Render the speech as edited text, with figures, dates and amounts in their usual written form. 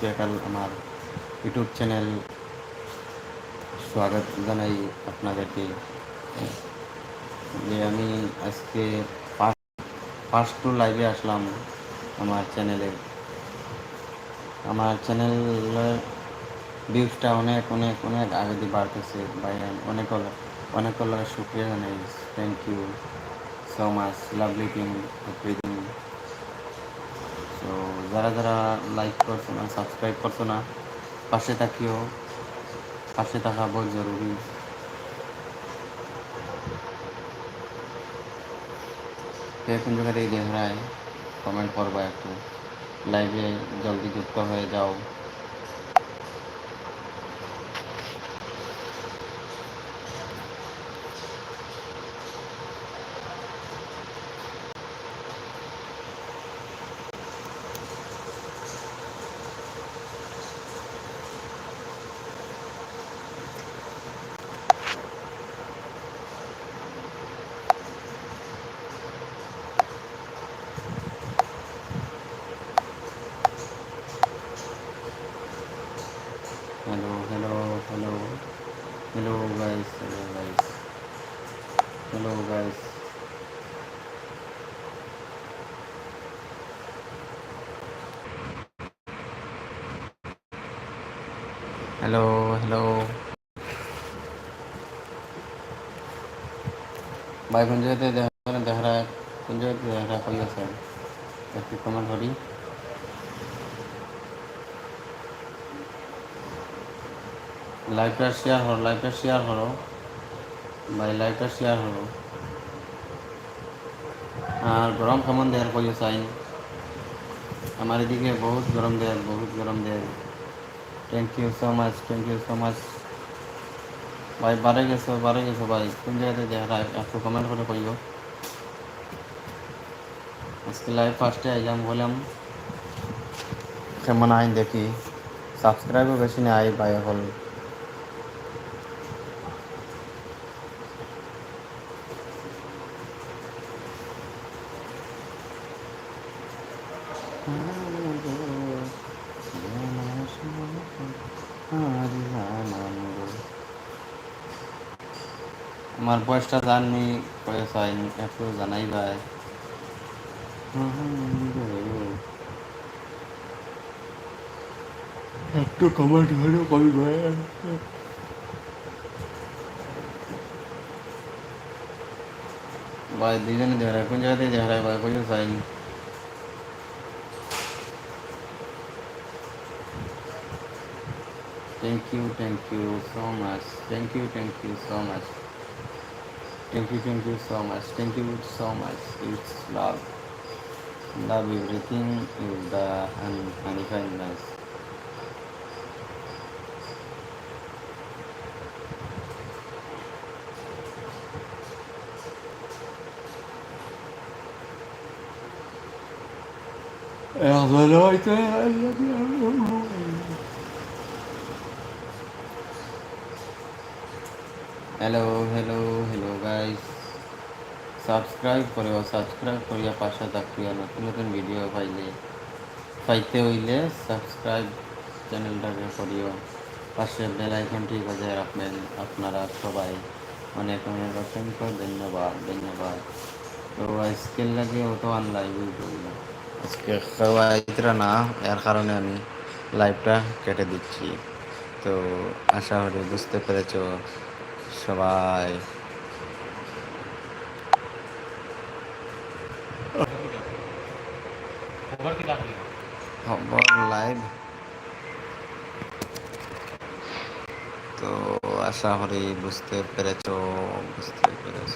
পাট্রিয়ার্কাল আমার YouTube channel স্বাগত জানাই আপনাদেরকে। যে আমি আজকে ফার্স্ট টু লাইভে আসলাম আমার চ্যানেলে। আমার চ্যানেলের ভিউজটা অনেক অনেক অনেক আগে দিয়ে বাড়তেছে ভাই। অনেক অনেক শুক্রিয়া জানাই। Thank you so much, lovely team everything. তো যারা যারা লাইক করছো না, সাবস্ক্রাইব করছো না, পাশে থাকিও। পাশে থাকা বহুত জরুরি। কে কোন জায়গা থেকে দেখ রায় কমেন্ট করবা একটু। লাইভে জলদি যুক্ত হয়ে যাও। Hello hello hello hello guys, hello guys, hello guys. Hello hello ভাই, কোন জায়গাতে দেখা রায়, কোন জায়গাতে দেখা রায় কই আছে একটু কমেন্ট করি। লাইভটা শেয়ার হলো, লাইভটা শেয়ার হলো ভাই, লাইভটা শেয়ার হলো। আর গরম কেমন দেয়ার কই চাইন? আমার এদিকে বহুত গরম দেয়, বহুত গরম দেয়। Thank you so much, thank you so much ভাই। বাড়ে গেছো ভাই, কোন জায়গাতে দেখা রায় একটু কমেন্ট করে কইও। আজকে লাইভ ফার্স্টে আইলাম, বললাম কেমন আইন দেখি। সাবস্ক্রাইবও বেশি না আই ভাই এখন। আমার বয়সটা জাননি বয়স হয়নি, একটু জানাই ভাই। একটু কমেন্ট করে কবি ভাই। ভাই দুজনে দেখা রায়, কোন জায়গাতে দেখা রায় ভাই কই চাইনি। Thank you so much, thank you so much, thank you so much, thank you so much. It's love, love everything is the honey kindness. Hello hello hello guys, subscribe করিয়া পাশে থাকিয়া নতুন নতুন ভিডিও পাইতে হইলে সাবস্ক্রাইব চ্যানেলটাকে করিও। পাশে বেল আইকনটি বাজায় রাখবেন। আপনারা সবাই অনেক অনেক অসংখ্য ধন্যবাদ, ধন্যবাদ। তো আজকের লাগে অত লাইভই করলাম। আজকে খাওয়াইতরা না, এর কারণে আমি লাইভটা কেটে দিচ্ছি। তো আশা করি বুঝতে পেরেছ সবাই। খবর লাইভ, তো আশা করি বুঝতে পেরেছ, বুঝতে পেরেছ।